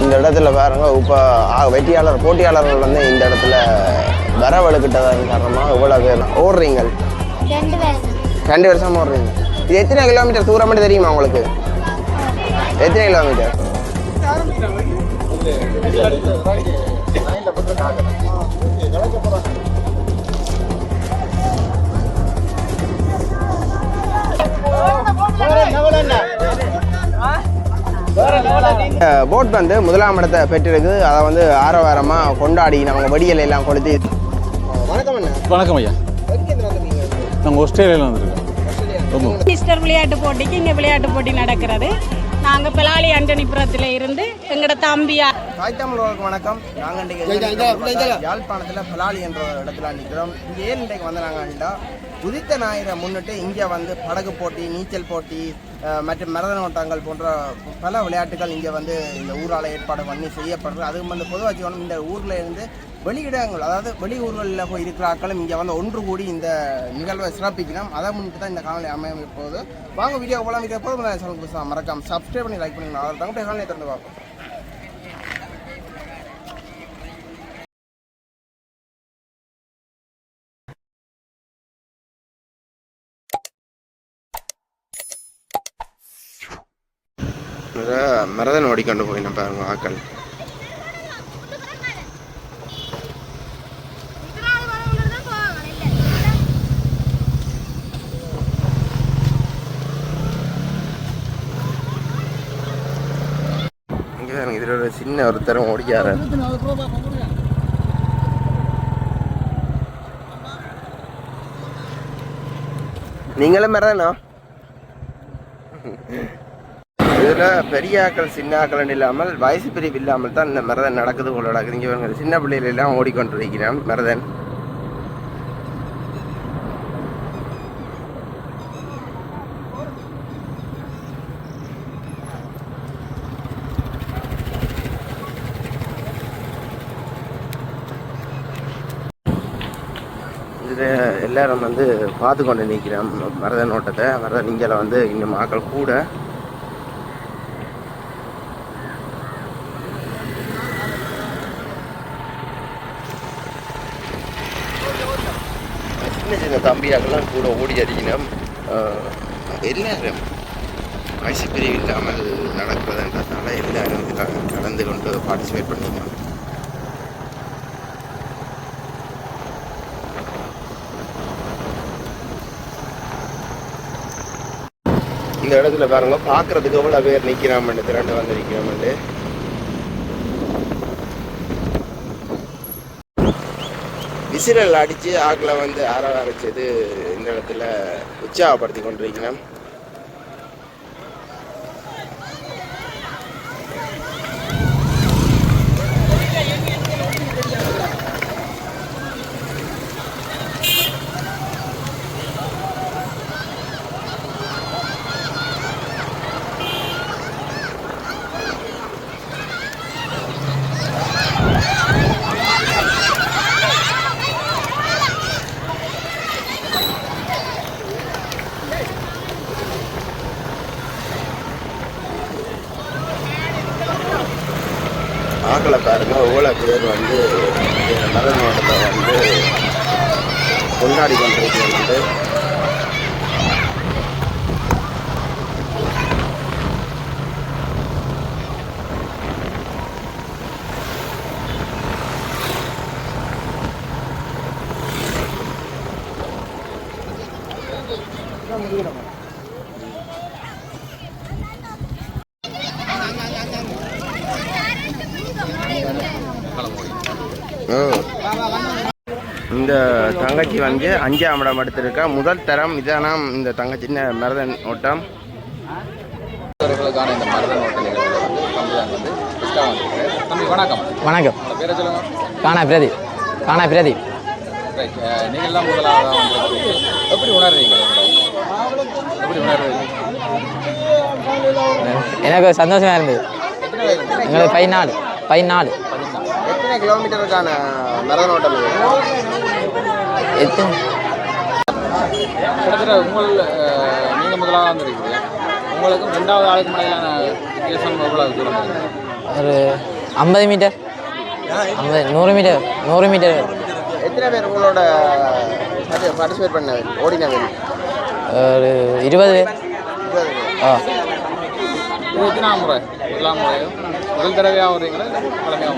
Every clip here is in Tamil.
இந்த இடத்துல பாருங்க இப்போ போட்டியாளர்கள் வந்து இந்த இடத்துல வரவழுக்கிட்டதன் காரணமாக இவ்வளோ பேர் ஓடுறீங்க. 2 வருஷமா ஓடுறீங்க. இது எத்தனை கிலோமீட்டர் தூரம் மட்டும் தெரியுமா உங்களுக்கு? எத்தனை கிலோமீட்டர்? போட் வந்து 1ஆம் இடத்தை பெற்றிருக்கு. அதை வந்து ஆரவாரமாக கொண்டாடி நாங்கள் வெடியலை எல்லாம் கொளுத்தி. வணக்கம் அண்ணா. வணக்கம் ஐயா. நாங்கள் ஆஸ்திரேலியாவில் வந்துருக்கோம். ஈஸ்டர் விளையாட்டு போட்டிக்கு இங்கே விளையாட்டு போட்டி நடக்கிறது. நாங்கள் பிளாலி அண்டனிபுரத்தில் இருந்து எங்களோட தம்பியா. தாய் தமிழர்களுக்கு வணக்கம். நாங்கள் யாழ்ப்பாணத்தில் பிளாலி என்ற இடத்துல நிற்கிறோம். இங்கே ஏன் இன்றைக்கு வந்து நாங்கள்டா உதித்த ஞாயிறை முன்னிட்டு இங்கே வந்து படகு போட்டி, நீச்சல் போட்டி மற்றும் மரதன ஓட்டங்கள் போன்ற பல விளையாட்டுகள் இங்கே வந்து இந்த ஊரால் ஏற்பாடு பண்ணி செய்யப்படுறது. அதுவும் வந்து பொதுவாக இந்த ஊரில் இருந்து வெளியிடங்கள், அதாவது வெளி ஊர்களில் போய் இருக்கிற ஆட்களும் இங்கே வந்து ஒன்று கூடி இந்த நிகழ்வை சிறப்பிக்கணும். அதை முன்னிட்டு தான் இந்த காணொலி அமைய போகுது. வாங்க வீடியோ போகலாம். வீடியோ போது மறக்காம சப்ஸ்கிரைப் பண்ணி லைக் பண்ணுங்க. அவர் தங்கிட்ட காணொலியை திறந்து பார்ப்போம். மரதன் ஓடிக்கொண்டு போய் நம்ம பாருங்க ஆக்கள். இதில் ஒரு சின்ன ஒருத்தரும் ஓடிக்காரு. நீங்களும் மரதனா? இதில் பெரிய ஆக்கள் சின்ன ஆக்கள் இல்லாமல் வயசு பிரிவு இல்லாமல் தான் இந்த மரதன் நடக்குது போல நடக்குது. இங்கே சின்ன பிள்ளைகள் எல்லாம் ஓடிக்கொண்டிருக்கிறோம் மரதன். இதில் எல்லாரும் வந்து பார்த்து கொண்டு நிற்கிறோம் மரதன் ஓட்டத்தை. மரதன் இங்கே வந்து இன்னும் ஆக்கள் கூட. சின்ன தம்பியாக்கெல்லாம் கூட ஓடி அடிக்கணும். எல்லாரும் வயசு பிரிவு இல்லாமல் நடக்கிறதுன்றதுனால எல்லாரும் இதில் கலந்து கொண்டு பார்ட்டிசிபேட் பண்ணிக்கலாம். இந்த இடத்துல பாருங்க, பார்க்கறதுக்கு எவ்வளோ பேர் நிற்கிறாமண்டு திரண்டு வந்து நிற்கிறாமண்டு. விசிறல் அடித்து ஆக்களை வந்து ஆரம்பிச்சது இந்த இடத்துல உற்சாகப்படுத்தி கொண்டிருக்கிறேன். ஆக்களை பாருங்க, எவ்வளோ பேர் வந்து மரதன் ஓட்டத்தை வந்து கொண்டாடி கொண்டிருக்கிறது. இந்த தங்கச்சி வந்து 5ஆம் இடம் எடுத்திருக்கா. முதல் தரம் இதானாம் இந்த தங்கச்சி மரதன் ஓட்டம். இந்த மரதன் ஓட்ட நிகழ்வில் வந்து வணக்கம். வணக்கம். காணா பிரதீப். நீங்கள்லாம் முதலாக எப்படி உணர்றீங்க? எனக்கு சந்தோஷமா இருந்தது. எங்களுக்கு 14 எத்தனை கிலோமீட்டருக்கான மரதன் ஓட்டம்? கிட்டத்தட்ட நீங்கள் முதலாக வந்துருக்கீங்க. உங்களுக்கு 2வது ஆளுக்கு முறையிலான வித்தியாசம் எவ்வளவு தூரம்? ஒரு 50 மீட்டர் 100 மீட்டர் 100 மீட்டர். எத்தனை பேர் உங்களோட பார்ட்டிசிபேட் பண்ணவர் ஓடினவர்? ஒரு 20 பேர். ஆ எத்தனாம் முறை? முதலாம் முறையோ முதல் தடவையாக வருவீங்களா இல்லை பழமையாக?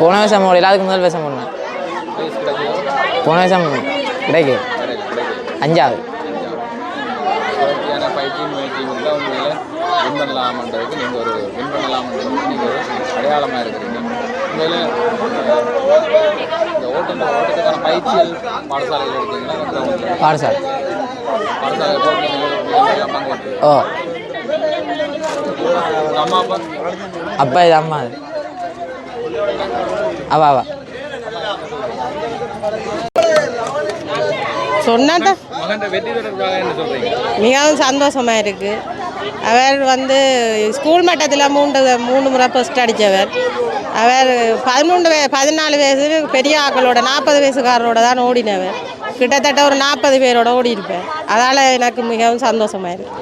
போன வருஷம் ஓடல, அதுக்கு முதல் வருஷம் போனேன். போன வருஷம் கிடைக்கு 5வது. தொடர்ச்சியான பயிற்சியும் முயற்சியும் இருந்தால் உண்மையில் வின் பண்ணலாமன்றதுக்கு நீங்கள் ஒரு வின் பண்ணலாமன்றதுக்கு நீங்கள் ஒரு அடையாளமாக இருக்கிறீங்க. உண்மையில் இந்த ஓட்டத்துக்கான பயிற்சிகள் பாடசாலையில் எடுத்தீங்கன்னா பாடசாலை ஓ அம்மா அப்பா அப்பா இது அம்மா அது அவா அவா சொன்னாதான் மகன் வெற்றி தொடர்பாக என்ன சொல்கிறீங்க? மிகவும் சந்தோஷமாக இருக்குது. அவர் வந்து ஸ்கூல் மட்டத்தில் மூணு முறை ஃபஸ்ட் அடித்தவர். அவர் 14 வயசு பெரிய ஆக்களோட 40 வயசுக்காரரோட தான் ஓடினவர். கிட்டத்தட்ட ஒரு 40 பேரோட ஓடி இருப்பேன். அதால் எனக்கு மிகவும் சந்தோஷமாக இருக்குது.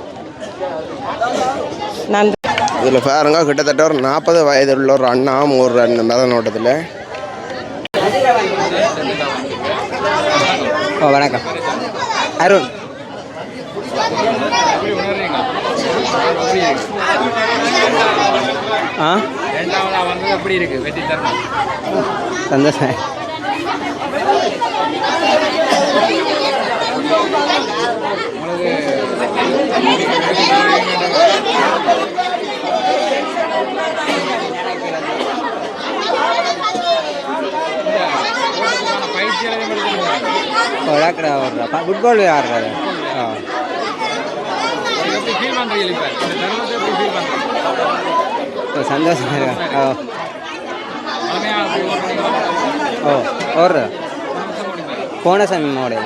நன்றி. இதில் பாருங்க கிட்டத்தட்ட ஒரு 40 வயது உள்ள ஒரு அண்ணாவும் ஒரு அந்த மேதன் ஓட்டத்தில். ஓ வணக்கம். அருண். ஆ ரெண்டாவதாக வந்து எப்படி இருக்குது வெற்றி தருணம்? சந்தோஷம். விளையாடுறா ஓடுறா ஃபுட்பால் ஆடுறாரு. ஆ சந்தோஷமாக இருக்கா? ஓ ஓடுற போன சாமி மோடைய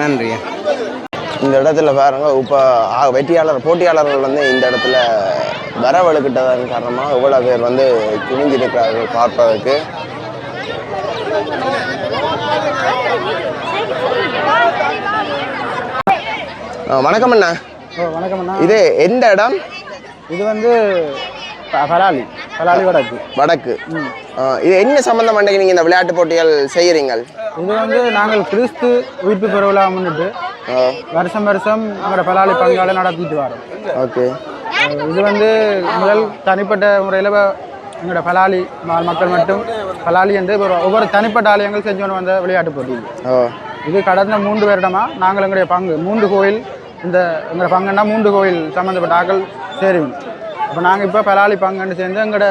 நன்றியா. இந்த இடத்துல பாருங்க இப்போ போட்டியாளர்கள் வந்து இந்த இடத்துல வரவழுக்கிட்டதன் காரணமாக இவ்வளோ பேர் வந்து குனிஞ்சிருக்கிறார்கள் பார்ப்பதற்கு. வணக்கம் அண்ணா. வணக்கம் அண்ணா. இது எந்த இடம்? இது வந்து பலாலி வடக்கு. இது என்ன சம்பந்தம் பண்ணி நீங்கள் இந்த விளையாட்டு போட்டிகள் செய்கிறீங்க? இது வந்து நாங்கள் கிறிஸ்து உயிர்ப்பு பெருவிழா முன்னிட்டு வருஷம் எங்களோட பலாலி பங்காளி நடத்திட்டு வரோம். ஓகே. இது வந்து முதல் தனிப்பட்ட முறையில் எங்களோட பலாலி மக்கள் மட்டும் பலாலி என்று ஒவ்வொரு தனிப்பட்ட ஆலயங்கள் செஞ்சு வந்த விளையாட்டு போட்டி. இது கடந்த 3 வருடமாக நாங்கள் எங்களுடைய பங்கு 3 கோயில், எங்களோட பங்குன்னா 3 கோயில் சம்மந்தப்பட்ட ஆக்கள் சேருவீங்க. இப்போ நாங்கள் இப்போ பலாலி பங்குன்னு சேர்ந்து எங்களோட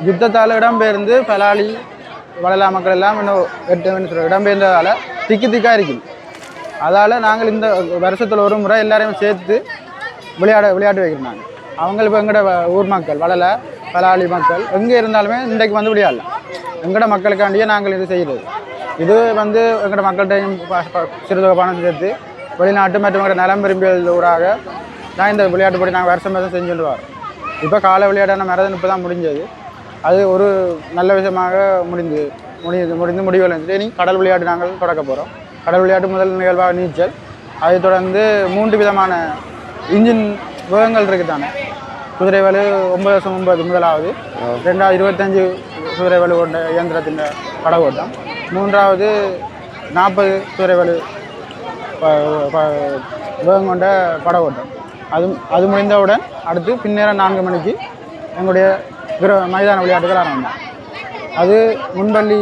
யுத்தத்தால் இடம்பெயர்ந்து பலாலி வளலா மக்கள் எல்லாம் இன்னும் 8 இடம்பெயர்ந்ததால் திக்காக இருக்குது. அதால் நாங்கள் இந்த வருஷத்தில் ஒரு முறை எல்லாரையும் சேர்த்து விளையாட்டு வைக்கிறாங்க. அவங்க இப்போ எங்களோட ஊர் மக்கள் வளலை பலாலி மக்கள் எங்கே இருந்தாலுமே இன்றைக்கு வந்து விளையாடலாம். எங்களோட மக்களுக்காண்டியே நாங்கள் இது செய்கிறது. இது வந்து எங்களோட மக்கள்கிட்டையும் சிறுதொகை பணம் சேர்த்து வெளிநாட்டு மற்றும் எங்களோட நலம் விரும்பியல் ஊடாக தான் இந்த விளையாட்டு போட்டி நாங்கள் வருஷம் செஞ்சுட்டு வரோம். இப்போ காலை விளையாட்டான மரதன் இப்போ தான் முடிஞ்சது. அது ஒரு நல்ல விஷயமாக முடிந்து முடிவுகள் இனி கடல் விளையாட்டு நாங்கள் தொடக்க போகிறோம். கடல் விளையாட்டு முதல் நிகழ்வாக நீச்சல், அதை தொடர்ந்து 3 விதமான இன்ஜின் வேகங்கள் இருக்குது தானே. குதிரை வலு 9/9 முதலாவது, 2025 குதிரை வலு கொண்ட இயந்திரத்தின் படகோட்டம், 3வது 40 குதிரை வலு வேகம் கொண்ட படகோட்டம். அது முடிந்தவுடன் அடுத்து பின்னேரம் 4 மணிக்கு எங்களுடைய மைதான விளையாட்டுகள் ஆரம்பம். அது முன்பள்ளி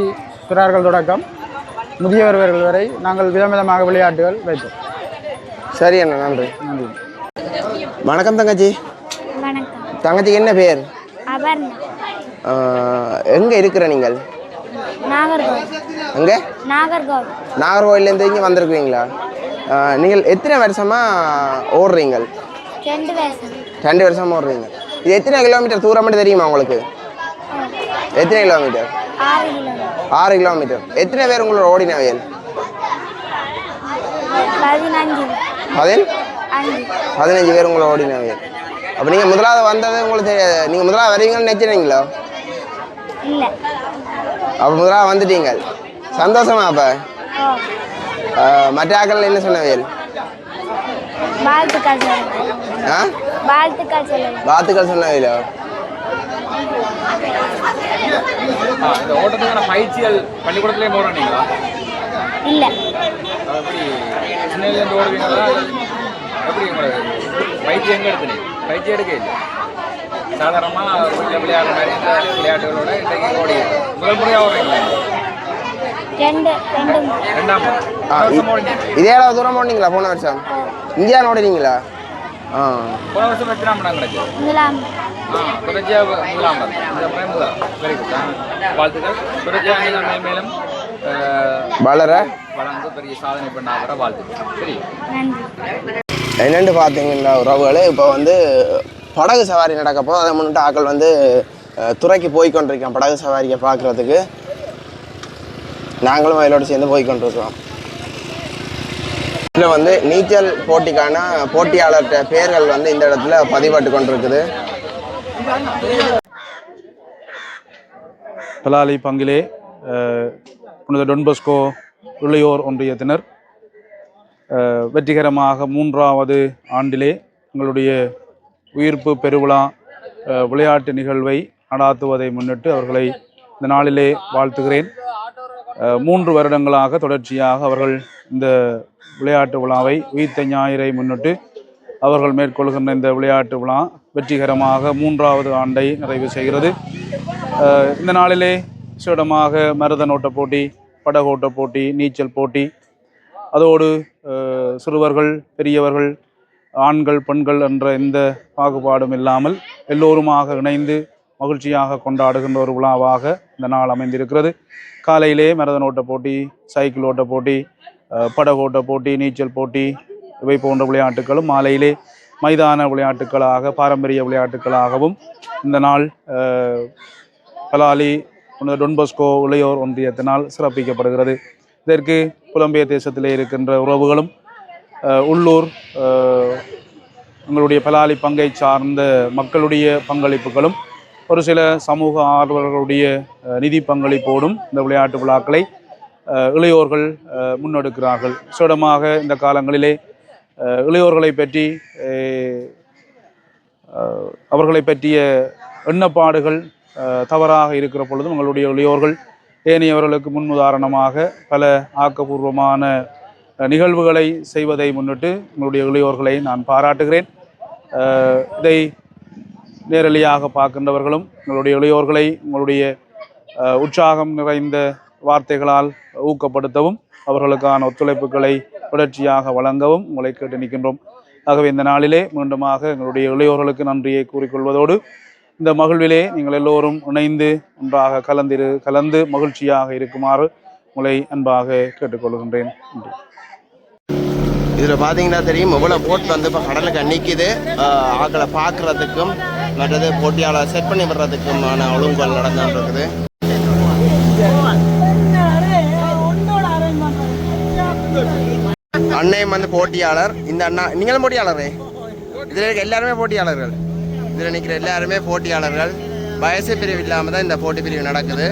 சிறார்கள் தொடக்கம் முதியவர்கள் வரை நாங்கள் விதவிதமாக விளையாட்டுகள் வைப்போம். சரி அண்ணா, நன்றி. நன்றி. வணக்கம் தங்கச்சி. வணக்கம். தங்கச்சிக்கு என்ன பேர்? அபர்ணா. எங்கே இருக்கிற நீங்கள்? நாகர்கோவில். எங்கே? நாகர்கோவில். நாகர்கோவிலேருந்து இங்கே வந்திருக்கிறீங்களா? நீங்கள் எத்தனை வருஷமாக ஓடுறீங்க? 2 வருஷம். 2 வருஷமாக ஓடுறீங்க. இது எத்தனை கிலோமீட்டர் தூரம் மட்டும் தெரியுமா உங்களுக்கு? எத்தனை கிலோமீட்டர்? 6 கிலோமீட்டர். 6 கிலோமீட்டர். எத்தனை பேர் உங்களோட ஓடினவையல்? 15 பேர் உங்களோட ஓடினவையல். அப்போ நீங்கள் முதலாவது வந்தது உங்களுக்கு நீங்கள் முதலாவது வருவீங்கன்னு நினைச்சிருங்களோ? இல்லை. அப்போ முதலாவது வந்துட்டீங்க, சந்தோஷமா? அப்போ மற்ற ஆக்கள் என்ன சொன்னவையல்? வாழ்த்துக்கள் சொல்லுங்க. ஆ வாழ்த்துக்கள் சொல்லுங்க. வாழ்த்துக்கள் சொன்னாங்களா? இந்த ஓட்டத்துக்கான பயிற்சிகள் பள்ளிக்கூடத்துலேயே போகிறீங்களா? இல்லை. எப்படி சின்னதுலேருந்து ஓடுவீங்களா? எப்படி உங்களுக்கு பயிற்சி எங்கே எடுத்துனீங்க? பயிற்சி எடுக்க இல்லை. சாதாரணமாக வீட்டில் விளையாடுற மாதிரி இந்த விளையாட்டுகளோட இன்றைக்கு ஓடி முதல் முறையாக ஓடுறீங்களா? ரெண்டாம் இதே அளவு தூரம் ஓடினீங்களா போன வருஷம்? இந்தியா ஓடுறீங்களா? போன வருஷம் எத்தனாம் இடம் கிடைச்சு? தொடர்ச்சியாக முதலாம் இந்த முறை முதல். Very good. வாழ்த்துக்கள். தொடர்ச்சியாக நீங்கள் மேலும் வளர்ந்து பெரிய சாதனை பண்ணாகிற வாழ்த்துக்கள். சரி, என்னென்னு பார்த்தீங்கன்னா உறவுகளே, இப்போ வந்து படகு சவாரி நடக்கப்போ அதை முன்னிட்டு ஆக்கள் வந்து துறைக்கு போய்கொண்டிருக்கோம் படகு சவாரியை பார்க்குறதுக்கு. நாங்களும் வயலோடு சேர்ந்து போய்கொண்டிருக்கிறோம். இதில் வந்து நீச்சல் போட்டிக்கான போட்டியாளர் பேர்கள் வந்து இந்த இடத்துல பதிவாட்டு கொண்டிருக்குது. பலாலி பங்கிலே புனித டொன்பஸ்கோ இளையோர் ஒன்றியத்தினர் வெற்றிகரமாக 3வது ஆண்டிலே எங்களுடைய உயிர்ப்பு பெருவிழா விளையாட்டு நிகழ்வை நடாத்துவதை முன்னிட்டு அவர்களை இந்த நாளிலே வாழ்த்துகிறேன். 3 வருடங்களாக தொடர்ச்சியாக அவர்கள் இந்த விளையாட்டு விழாவை உயிர்த்த ஞாயிறை முன்னிட்டு அவர்கள் மேற்கொள்கின்ற இந்த விளையாட்டு விழா வெற்றிகரமாக 3வது ஆண்டை நிறைவு செய்கிறது. இந்த நாளிலே விசேடமாக மருதன் ஓட்ட போட்டி, படகோட்ட போட்டி, நீச்சல் போட்டி, அதோடு சிறுவர்கள், பெரியவர்கள், ஆண்கள், பெண்கள் என்ற எந்த பாகுபாடும் இல்லாமல் எல்லோருமாக இணைந்து மகிழ்ச்சியாக கொண்டாடுகின்ற ஒரு விழாவாக இந்த நாள் அமைந்திருக்கிறது. காலையிலே மரதன் ஓட்ட போட்டி, சைக்கிள் ஓட்ட போட்டி, படகோட்ட போட்டி, நீச்சல் போட்டி இவை போன்ற விளையாட்டுகளும், மாலையிலே மைதான விளையாட்டுகளாக பாரம்பரிய விளையாட்டுகளாகவும் இந்த நாள் பலாலி டொன்பஸ்கோ இளையோர் ஒன்றியத்தினால் சிறப்பிக்கப்படுகிறது. இதற்கு புலம்பெயர் தேசத்திலே இருக்கின்ற உறவுகளும் உள்ளூர் எங்களுடைய பலாலி பங்கை சார்ந்த மக்களுடைய பங்களிப்புகளும் ஒரு சில சமூக ஆர்வலர்களுடைய நிதி பங்களிப்போடும் இந்த விளையாட்டு விழாக்களை இளையோர்கள் முன்னெடுக்கிறார்கள். விசேடமாக இந்த காலங்களிலே இளையோர்களை பற்றி அவர்களை பற்றிய எண்ணப்பாடுகள் தவறாக இருக்கிற பொழுதும் எங்களுடைய இளையோர்கள் ஏனையவர்களுக்கு முன்னுதாரணமாக பல ஆக்கப்பூர்வமான நிகழ்வுகளை செய்வதை முன்னிட்டு எங்களுடைய இளையோர்களை நான் பாராட்டுகிறேன். இதை நேரடியாக பார்க்கின்றவர்களும் எங்களுடைய இளையோர்களை உங்களுடைய உற்சாகம் நிறைந்த வார்த்தைகளால் ஊக்கப்படுத்தவும் அவர்களுக்கான ஒத்துழைப்புகளை தொடர்ச்சியாக வழங்கவும் உங்களை கேட்டு நிற்கின்றோம். ஆகவே இந்த நாளிலே மீண்டுமாக எங்களுடைய இளையோர்களுக்கு நன்றியை கூறிக்கொள்வதோடு இந்த மகிழ்விலே நீங்கள் எல்லோரும் இணைந்து ஒன்றாக கலந்து மகிழ்ச்சியாக இருக்குமாறு உங்களை அன்பாக கேட்டுக்கொள்கின்றேன். நன்றி. இதில் பார்த்தீங்கன்னா தெரியும், எவ்வளோ போட் வந்து இப்போ கடலுக்கு நிற்கிது. ஆக்களை பார்க்குறதுக்கும் மற்றது போட்டியாளர் செட் பண்ணி விடுறதுக்குமான ஒழுங்குகள் நடந்துட்டு இருக்குது. அன்னையும் வந்து போட்டியாளர். இந்த அண்ணா நீங்களும் போட்டியாளரே? இதில் இருக்க எல்லாருமே போட்டியாளர்கள். இதில் நிற்கிற எல்லாருமே போட்டியாளர்கள். வயசு பிரிவு இல்லாமல் தான் இந்த போட்டி பிரிவு நடக்குது.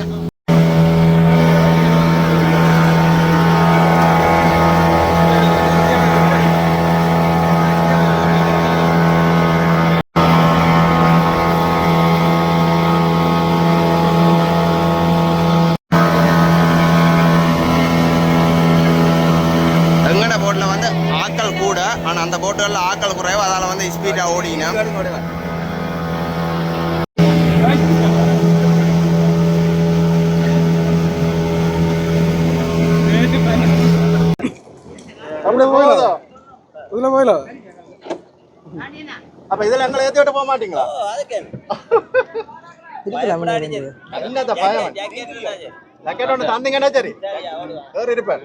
போட்டில் வந்து ஆட்கள் கூட, ஆனால் அந்த போட்டுகளில் ஆட்கள் குறைவு, அதால் வந்து ஸ்பீடாக ஓடினா. அப்ப இதுல எங்களை ஏத்தி விட்டு போக மாட்டீங்களா? தந்தீங்கன்னா சரி இருப்பேன்.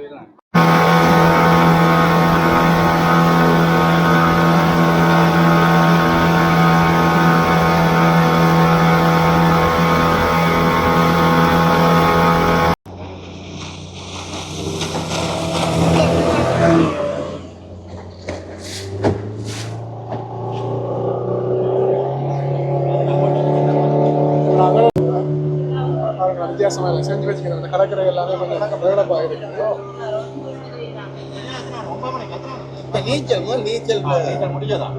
வித்தியாசமாக செஞ்சு வச்சுக்கிறேன். அந்த கடற்கரை எல்லாமே கொஞ்சம் வேடப்பாக இருக்கு. நீச்சல் முடிஞ்சதா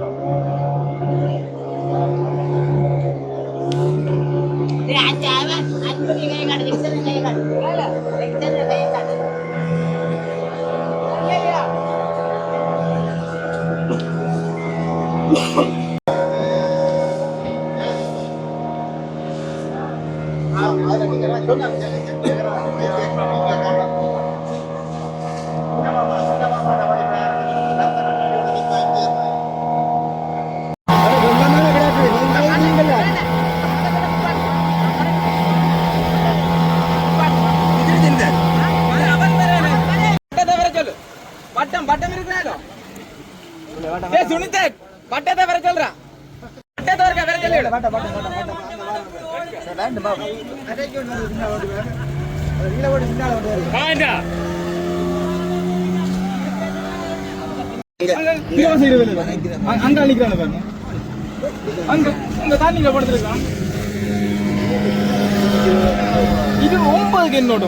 பட்டம் இருக்கிறாரோ சுனிதேக் பட்டத்தை வர சொல்றான் பட்டத்தை வர அங்க அழிக்கிறான பாருங்க அங்க தண்ணியில படுத்துருக்கான் இது 9க்கு என்னோட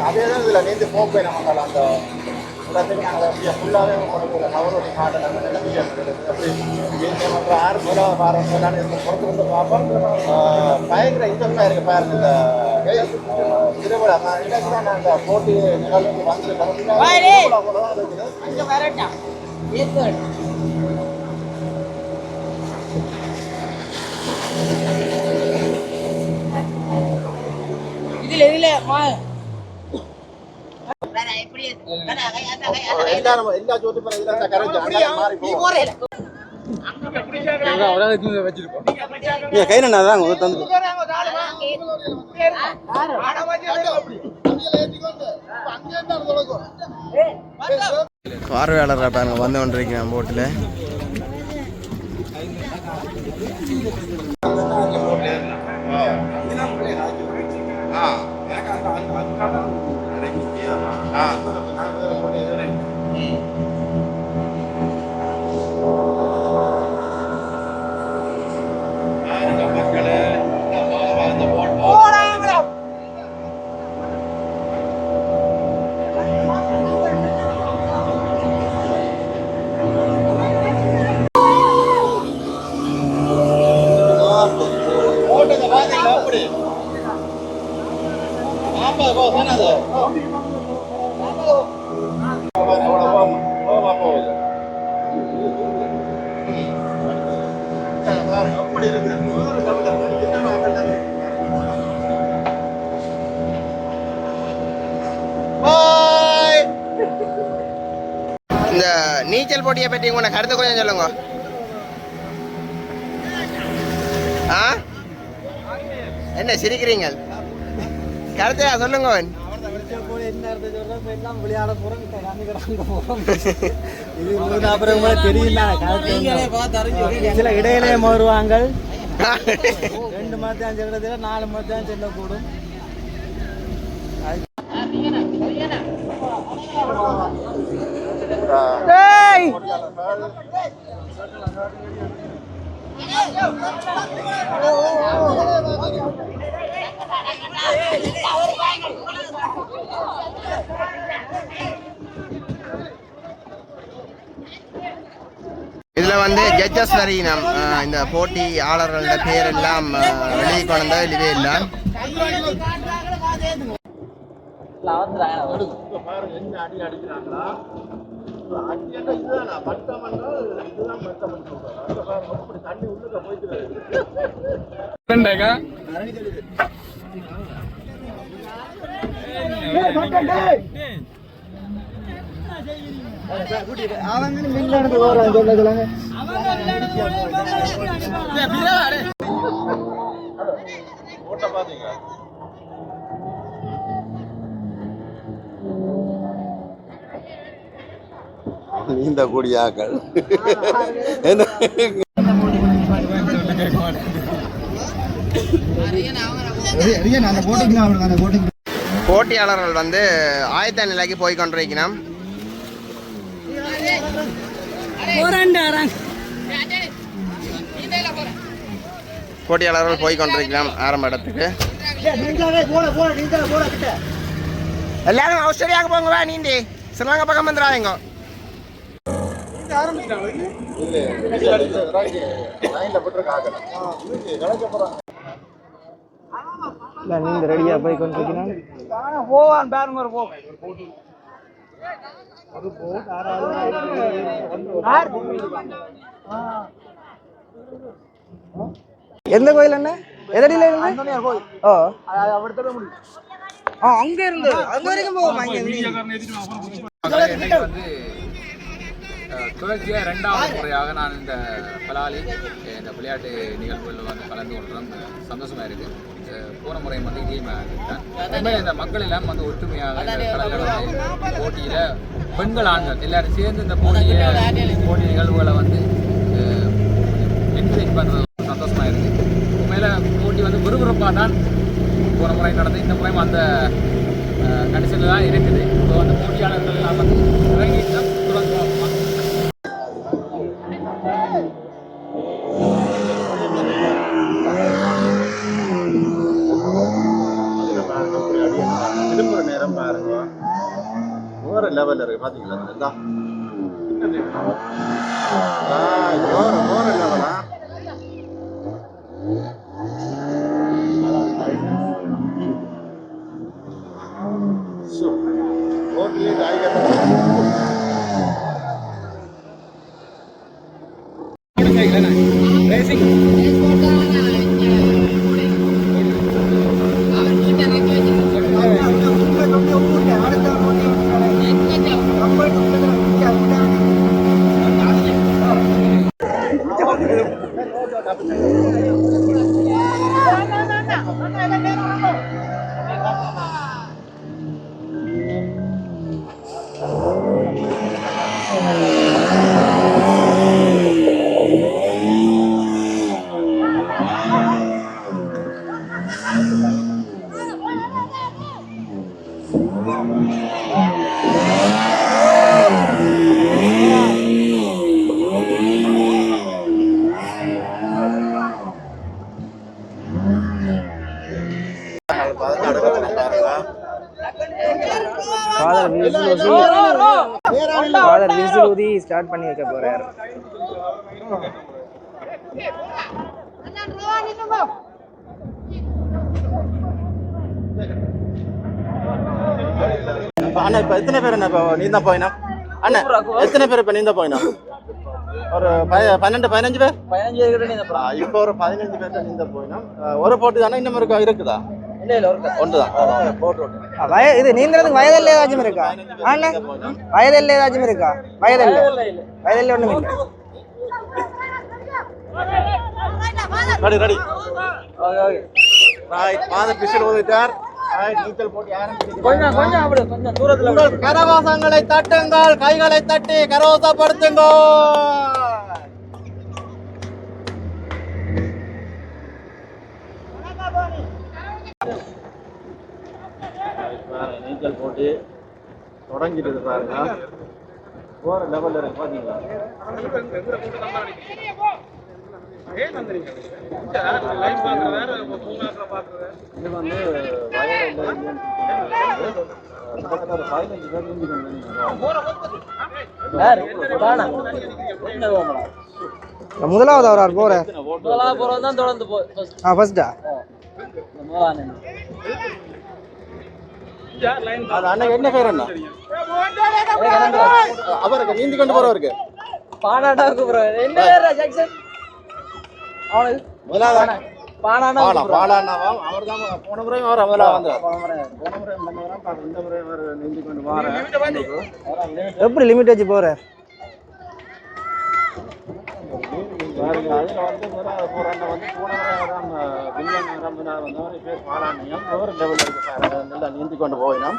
அவையதான் இதுல நீந்து போப்பேன் நமக்கு அந்த இடத்துக்கு நாங்கள் ஃபுல்லாகவே கவரோடி காட்டை ஆறு மூல வாரம் பொறுத்து பார்ப்போம் பயங்கர இன்ட்ரெஸ்டாக இருக்கு பாருங்க இந்த திருவிழா நான் அந்த போட்டி நிகழ்வுக்கு வந்து எல்லா ஜோதி பார்வையாளர் பாருங்க வந்து கொண்டிருக்கேன் போட்டில் இந்த நீச்சல் போட்டியை பற்றி உங்களை கருத்து கொஞ்சம் சொல்லுங்க. என்ன சிரிக்கிறீங்க? கருத்தையா சொல்லுங்க. சில இடையிலே வருவாங்க 2 மத்தியானம் செல்றதுல 4 மத்தியானம் செல்லக்கூடும். இதுல வந்து ஜட்ஜஸ் வரையினம் இந்த போட்டியாளர்களோட பேர் எல்லாம் வெளியே கொண்ட இதுவே இல்லை. நீந்த கூடிய ஆக்கள் போட்டியாளர்கள் வந்து ஆயத்த நிலைக்கு போய் கொண்டிருக்கிறோம். போட்டியாளர்கள் போய் கொண்டிருக்கிறோம் ஆரம்ப இடத்துக்கு. எல்லாரும் ஆஸ்திரேலியாவுக்கு போங்க, வா நீந்தி சிலங்க பக்கம் வந்துடாதீங்க. நீங்க ரெடியா போய் கொண்டிருக்கிறோம். எந்த கோயில் என்ன எதடியில இருந்து? ஓ அங்க இருந்து அங்க வரைக்கும் போவோமா? தொடர்ச்சியாக 2வது முறையாக நான் இந்த பலாலி இந்த விளையாட்டு நிகழ்வுகளில் வந்து கலந்து கொள்கிறேன். சந்தோஷமாக இருக்குது. போன முறை வந்து இதே மாதிரி இந்த மக்கள் எல்லாம் வந்து ஒற்றுமையாக இந்த போட்டியில் பெண்கள் ஆண்கள் எல்லாரும் சேர்ந்து இந்த போட்டி நிகழ்வுகளை வந்து என்கரேஜ் பண்ணுறது சந்தோஷமாக இருக்குது. உண்மையில் போட்டி வந்து விறுவிறுப்பாக தான் போன முறை நடந்து இந்த முறையும் அந்த கண்டிஷனில் தான் இருக்குது. ஸோ அந்த போட்டியாளர்கள் எல்லாம் வந்து இறங்கி தொடர்ந்து திரும்புற நேரம் பாருங்க, வேற லெவல்ல இருக்கு. பாத்தீங்களா வேற லெவலா ரோட்லயே ஃபாதர் விசில் ஊதி ஸ்டார்ட் பண்ணி வைக்க போறாரு. அண்ணா இப்ப எத்தனை பேர் என்ன நீந்த போயினா? அண்ணா எத்தனை பேர் இப்ப நீந்த போயினா? ஒரு 12-15 பேர். 15 பேர் நீந்த போறோம். இப்போ ஒரு 15 பேர் நீந்த போயினா. ஒரு போட்டு தானே இன்னும் இருக்குதா? இல்ல இல்ல ஒன்றுதான் போட்டு. இது நீந்தறதுக்கு வயதில் ஏதாச்சும் இருக்கா? அண்ணா வயதில் ஏதாச்சும் இருக்கா? வயதில் ஒண்ணும் இல்லை. Ready ready right. ஃபாதர் பிஷல் ஓதிட்டார். நீச்சல் போட்டி ஆரம்பிச்சு. கொஞ்சம் தூரத்துல உங்கள் கரகோஷங்களை தட்டுங்கள், கைகளை தட்டி கரகோஷப்படுத்துங்கள். நீச்சல் போட்டி தொடங்கிட்டு பாருங்க. போற லெவல்ல இருக்கு பாத்தீங்களா? இது வந்து முதலாவது அவர் போற தான் தொடர்ந்து ஃபர்ஸ்டா அண்ணன் என்ன பேர்? அண்ணா அவருக்கு நீந்தி கொண்டு போறவருக்கு பானாடாவுக்கு என்ன பேர்? ஜாக்சன் அவனுக்கு முதலாவது பாலாண்ணாவாம் அவர் தான் போன முறையும் அவர் அவராக வந்தார். போன முறை வந்தவராம் இந்த முறை அவர் நீந்தி கொண்டு வார எப்படி லிமிட் வச்சு போகிற பாருங்க. அதில் வந்து போராண்ட வந்து போன முறை வராம வில்லன் வராம வந்தவர் பேர் பாலாண்ணியம் ஒரு லெவலில் இருக்கு சார். நல்லா நீந்தி கொண்டு போயினோம்.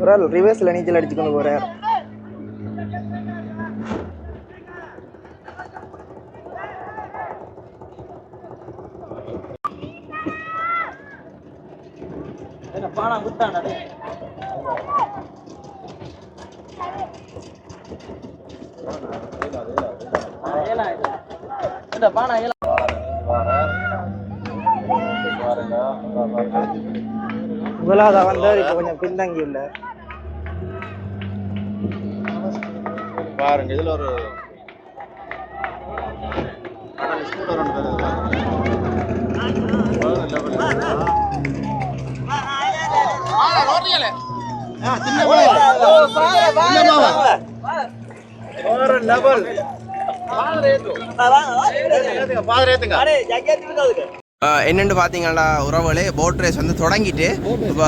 ஒரு ஆள் ரிவர்ஸில் நீச்சல் அடிச்சு கொண்டு போகிறார். முதலாவது வந்தார், இப்போ கொஞ்சம் பின்தங்கி உள்ள பாருங்க. இதில் ஒரு ஸ்கூட்டர் ஒன்று என்னென்னு பார்த்தீங்கன்னா உறவுகளே, போட் ரேஸ் வந்து தொடங்கிட்டு இப்போ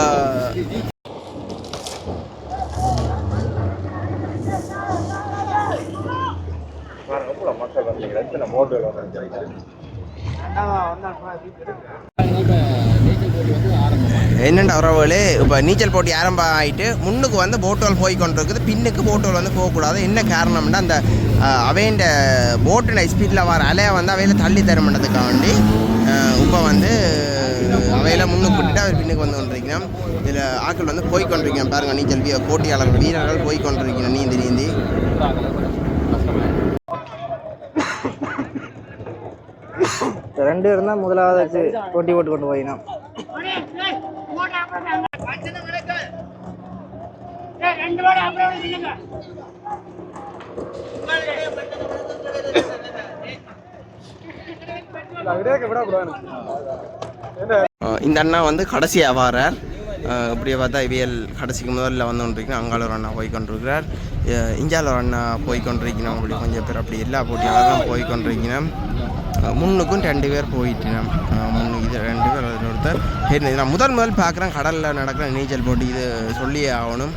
என்னென்ன உறவுகளே, இப்போ நீச்சல் போட்டி ஆரம்பம் ஆகிட்டு முன்னுக்கு வந்து போட்டுகள் போய் கொண்டிருக்குது, பின்னுக்கு போட்டுகள் வந்து போகக்கூடாது. என்ன காரணம்னா அந்த அவைண்ட போட்டு ஸ்பீடில் வர அலையை வந்து அவையில் தள்ளி தருமன்றதுக்காக வேண்டி இப்போ வந்து அவையில் முன்னுக்கு போட்டுட்டு அவர் பின்னுக்கு வந்து கொண்டிருக்கிறோம். இதில் ஆட்கள் வந்து போய் கொண்டிருக்கிறோம். பாருங்கள், நீச்சல் போட்டியாளர்கள் வீரர்கள் போய் கொண்டிருக்கிறோம் நீந்தி. ரெண்டு பேரும் தான் முதலாவது போட்டி போட்டு கொண்டு போயினோம். இந்த அண்ணா வந்து கடைசியாக வாரார். இப்படியே பார்த்தா இவியல் கடைசிக்கு முதல்ல வந்து கொண்டிருக்கணும். அங்கால ஒரு அண்ணா போய் கொண்டிருக்கிறார், இஞ்சால ஒரு அண்ணா போய் கொண்டிருக்கணும். அப்படி கொஞ்சம் பேர் அப்படி எல்லா போட்டியாளர்களும் போய் கொண்டிருக்கணும். முன்னுக்கும் 2 பேர் போயிட்டோம். முன்னுக்கு இது 2 பேர் ஒருத்தர். நான் முதல் பார்க்குறேன் கடலில் நடக்கிற நீச்சல் போட்டி. இது சொல்லியே ஆகணும்.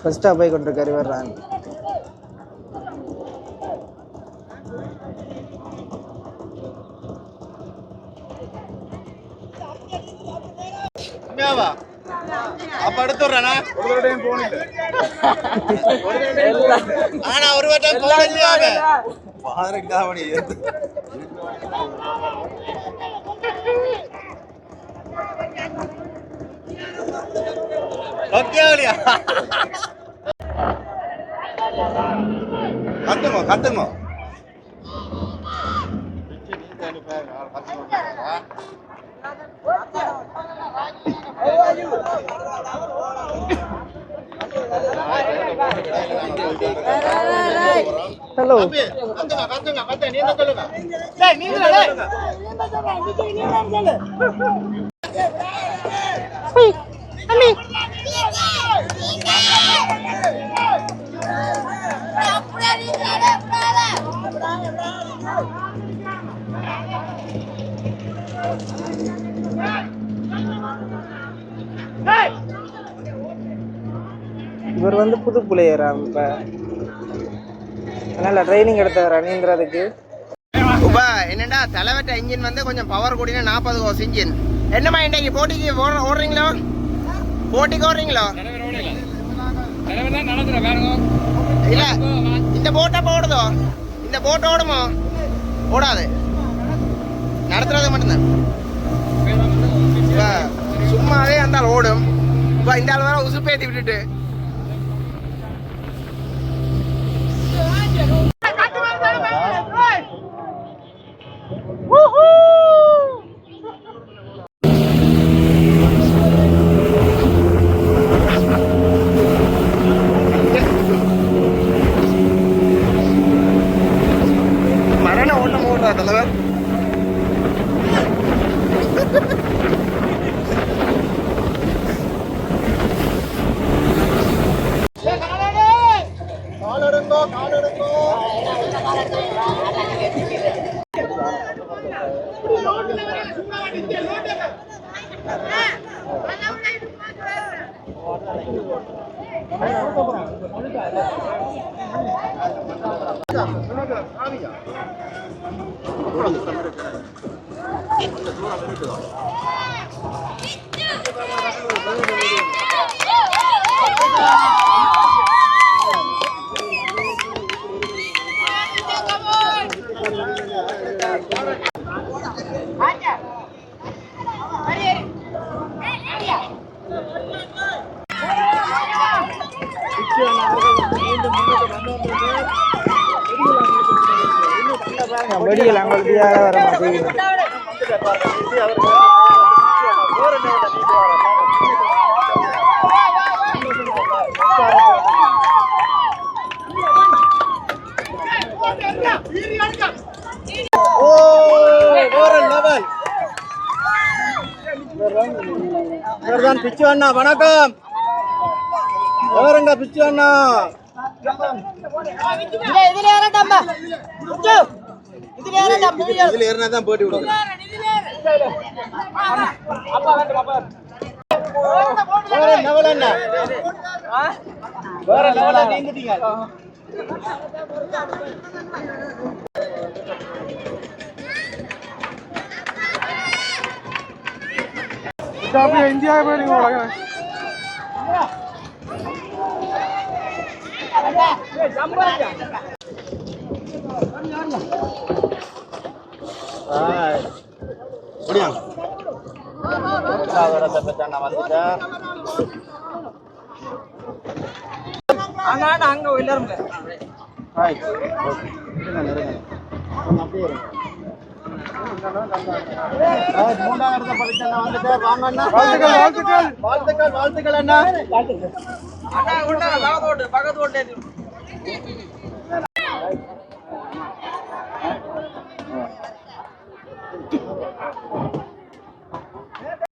ஃபர்ஸ்ட்டாக போய் கொண்டிருக்காரு வர்றாங்க. அப்ப எடுத்துறேனா ஆனா ஒரு வட்டம் போகலையாவே பாருங்க அவனி ஓகே ஓலியா கத்துங்க ஹலோ இவர் வந்து புது பிளேயரா? இப்போ அதனால ட்ரைனிங் எடுத்தாரா நீந்துறதுக்கு? இப்போ என்னடா தலைவட்ட இன்ஜின் வந்து கொஞ்சம் பவர் கூடினா 40 ஹோஸ் இன்ஜின். என்னம்மா இன்றைக்கு போட்டிக்கு ஓடுறீங்களோ? போட்டிக்கு ஓடுறீங்களோ? இல்லை, இந்த போட்டை போடுதோ? இந்த போட்டு ஓடுமோ? ஓடாது, நடத்துறது மட்டும்தான். இப்போ சும்மாவே அந்த ஆள் ஓடும். இப்போ இந்த ஆள் வேற உசுப்பேத்தி விட்டுட்டு வெடிகள் அவங்களுக்கு வர மாதிரி பிச்சு அண்ணா வணக்கம். எவருங்க பிச்சு அண்ணா? இதுல ஏறினாதான் போட்டி விடுங்க. இந்தியா போயிருங்க அங்க எல்லாரும் வாழ்த்துக்கள் அண்ணா. பக்கத்து ஓட்டு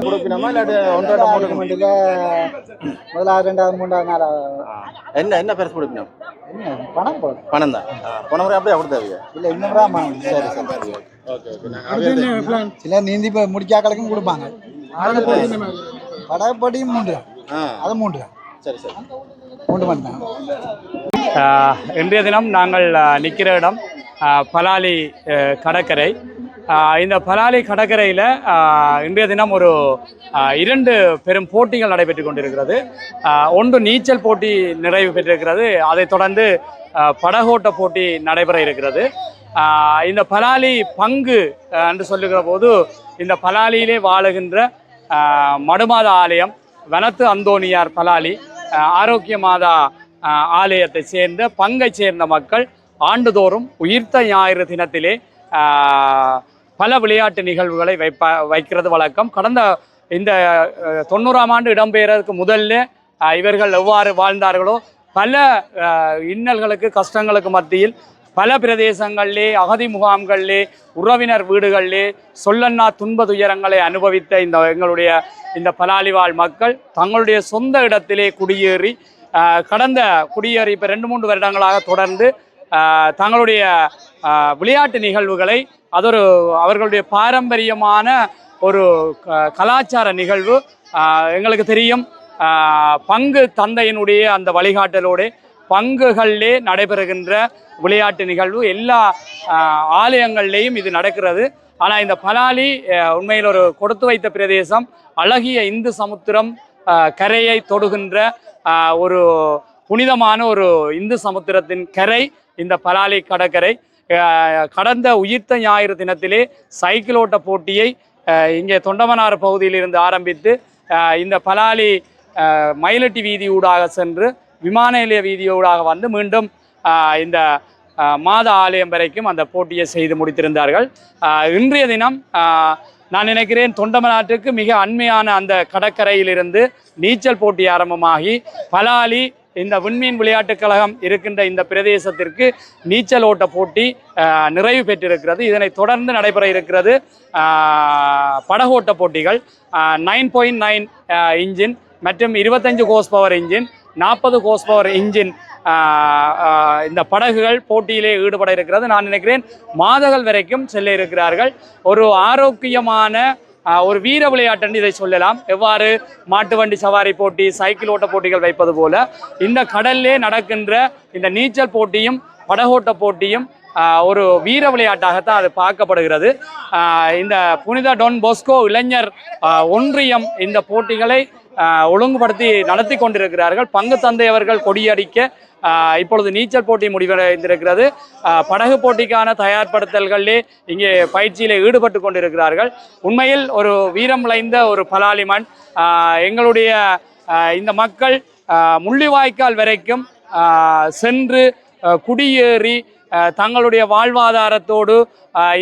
கொடுக்கணுமா இல்லாட்டி ஒன்றரை போட்டுக்க? முதலாவது ரெண்டாவது மூன்றாவது நாலாவது என்ன பெருசு கொடுக்கணும்? பணம் போடும். பணம் தான். போன முறை அப்படியே கொடுத்தாங்க. இல்லை இந்த முறை பணம். சரி சரி ஓகே. சில நீந்தி முடிக்காக்களுக்கும் கொடுப்பாங்க. படகு போட்டியும் 3 அது 3 சரி சரி 3 மணி தான். இன்றைய தினம் நாங்கள் நிற்கிற இடம் பலாலி கடற்கரை. இந்த பலாலி கடற்கரையில் இன்றைய தினம் ஒரு 2 பெரும் போட்டிகள் நடைபெற்று கொண்டிருக்கிறது. ஒன்று நீச்சல் போட்டி நிறைவு பெற்றிருக்கிறது. அதைத் தொடர்ந்து படகோட்ட போட்டி நடைபெற இருக்கிறது. இந்த பலாலி பங்கு என்று சொல்லுகிற போது இந்த பலாலியிலே வாழுகின்ற மடுமாதா ஆலயம், வனத்து அந்தோனியார் பலாலி, ஆரோக்கிய மாதா ஆலயத்தை சேர்ந்த பங்கை சேர்ந்த மக்கள் ஆண்டுதோறும் உயிர்த்த ஞாயிறு தினத்திலே பல விளையாட்டு நிகழ்வுகளை வைக்கிறது வழக்கம். கடந்த இந்த 90ஆம் ஆண்டு இடம்பெயர்றதுக்கு முதல்ல இவர்கள் எவ்வாறு வாழ்ந்தார்களோ பல இன்னல்களுக்கு கஷ்டங்களுக்கு மத்தியில் பல பிரதேசங்களிலே அகதி முகாம்களிலே உறவினர் வீடுகளிலே சொல்லன்னா துன்ப துயரங்களை அனுபவித்த எங்களுடைய இந்த பலாலிவாழ் மக்கள் தங்களுடைய சொந்த இடத்திலே குடியேறி கடந்த குடியேறி இப்போ 2-3 வருடங்களாக தொடர்ந்து தங்களுடைய விளையாட்டு நிகழ்வுகளை அவர்களுடைய பாரம்பரியமான ஒரு கலாச்சார நிகழ்வு. எங்களுக்கு தெரியும், பங்கு தந்தையினுடைய அந்த வழிகாட்டலோடு பங்குகளிலே நடைபெறுகின்ற விளையாட்டு நிகழ்வு எல்லா ஆலயங்கள்லேயும் இது நடக்கிறது. ஆனால் இந்த பலாலி உண்மையில் ஒரு கொடுத்து வைத்த பிரதேசம். அழகிய இந்து சமுத்திரம் கரையை தொடுகின்ற ஒரு புனிதமான ஒரு இந்து சமுத்திரத்தின் கரை இந்த பலாலி கடற்கரை. கடந்த உயிர்த்த ஞாயிறு தினத்திலே சைக்கிள் ஓட்ட போட்டியை இங்கே தொண்டமனார் பகுதியிலிருந்து ஆரம்பித்து இந்த பலாலி மயிலட்டி வீதியூடாக சென்று விமான நிலைய வீதியூடாக வந்து மீண்டும் இந்த மாதா ஆலயம் வரைக்கும் அந்த போட்டியை செய்து முடித்திருந்தார்கள். இன்றைய தினம் நான் நினைக்கிறேன் தொண்டமனாற்றுக்கு மிக அண்மையான அந்த கடற்கரையிலிருந்து நீச்சல் போட்டி ஆரம்பமாகி பலாலி இந்த விண்மீன் விளையாட்டுக் கழகம் இருக்கின்ற இந்த பிரதேசத்திற்கு நீச்சல் ஓட்ட போட்டி நிறைவு பெற்றிருக்கிறது. இதனைத் தொடர்ந்து நடைபெற இருக்கிறது படகோட்ட போட்டிகள். 9.9 இன்ஜின் மற்றும் 25 horse power engine, 40 horse power engine இந்த படகுகள் போட்டியிலே ஈடுபட இருக்கிறது. நான் நினைக்கிறேன் மாதங்கள் வரைக்கும் செல்ல இருக்கிறார்கள். ஒரு ஆரோக்கியமான ஒரு வீர விளையாட்டு இதை சொல்லலாம். எவ்வாறு மாட்டு வண்டி சவாரி போட்டி, சைக்கிள் ஓட்ட போட்டிகள் வைப்பது போல இந்த கடல்லே நடக்கின்ற இந்த நீச்சல் போட்டியும் படகோட்ட போட்டியும் ஒரு வீர விளையாட்டாகத்தான் அது பார்க்கப்படுகிறது. இந்த புனித டொன் போஸ்கோ இளைஞர் ஒன்றியம் இந்த போட்டிகளை ஒழுங்குபடுத்தி நடத்தி கொண்டிருக்கிறார்கள். பங்கு தந்தையவர்கள் கொடியடிக்க இப்பொழுது நீச்சல் போட்டி முடிவடைந்திருக்கிறது. படகு போட்டிக்கான தயார்படுத்தல்களிலே இங்கே பயிற்சியில் ஈடுபட்டு கொண்டிருக்கிறார்கள். உண்மையில் ஒரு வீரம் விளைந்த ஒரு பலாலி மண். எங்களுடைய இந்த மக்கள் முள்ளிவாய்க்கால் வரைக்கும் சென்று குடியேறி தங்களுடைய வாழ்வாதாரத்தோடு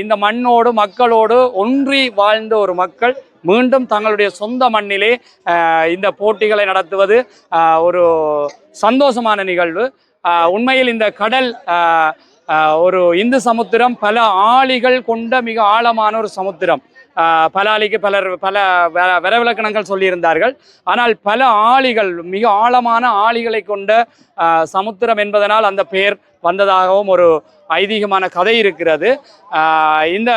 இந்த மண்ணோடு மக்களோடு ஒன்றி வாழ்ந்த ஒரு மக்கள் மீண்டும் தங்களுடைய சொந்த மண்ணிலே இந்த போட்டிகளை நடத்துவது ஒரு சந்தோஷமான நிகழ்வு. உண்மையில் இந்த கடல் ஒரு இந்து சமுத்திரம் பல ஆழிகள் கொண்ட மிக ஆழமான ஒரு சமுத்திரம். பலாலிக்கு பல வரவிலக்கணங்கள் சொல்லியிருந்தார்கள். ஆனால் பல ஆழிகள், மிக ஆழமான ஆழிகளை கொண்ட சமுத்திரம் என்பதனால் அந்த பெயர் வந்ததாகவும் ஒரு ஐதீகமான கதை இருக்கிறது. இந்த